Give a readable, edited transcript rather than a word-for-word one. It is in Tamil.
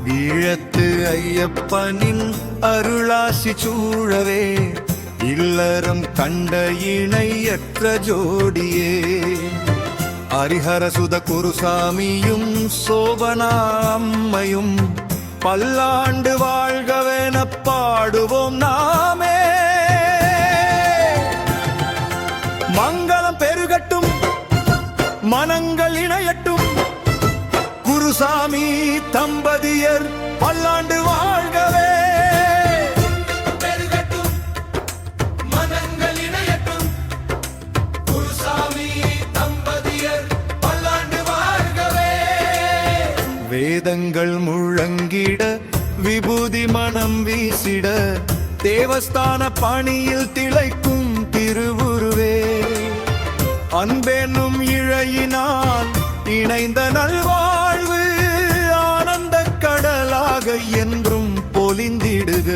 ஈழத்து ஐயப்பனின் அருளாசி சூழவே இல்லறம் கண்ட இணையற்ற ஜோடியே ஹரிஹரசுத குருசாமியும் சோபனா அம்மையும் பல்லாண்டு வாழ்கவென பாடுவோம் நாமே. மங்களம் பெருகட்டும், மனங்கள் இணையட்டும், குருசாமி தம்பதியர் பல்லாண்டு வாழ்கவே. பெருகட்டும், மனங்கள் இணையட்டும், குருசாமி தம்பதியர் பல்லாண்டு வாழ்கவே. வேதங்கள் முழங்கிட, விபூதி மனம் வீசிட, தேவஸ்தான பணியில் திளைக்கும் திருவுருவே. அன்பெனும் இழையினால் இணைந்த நல்வாழ்வு ஆனந்த கடலாக என்றும் பொலிந்திடுக.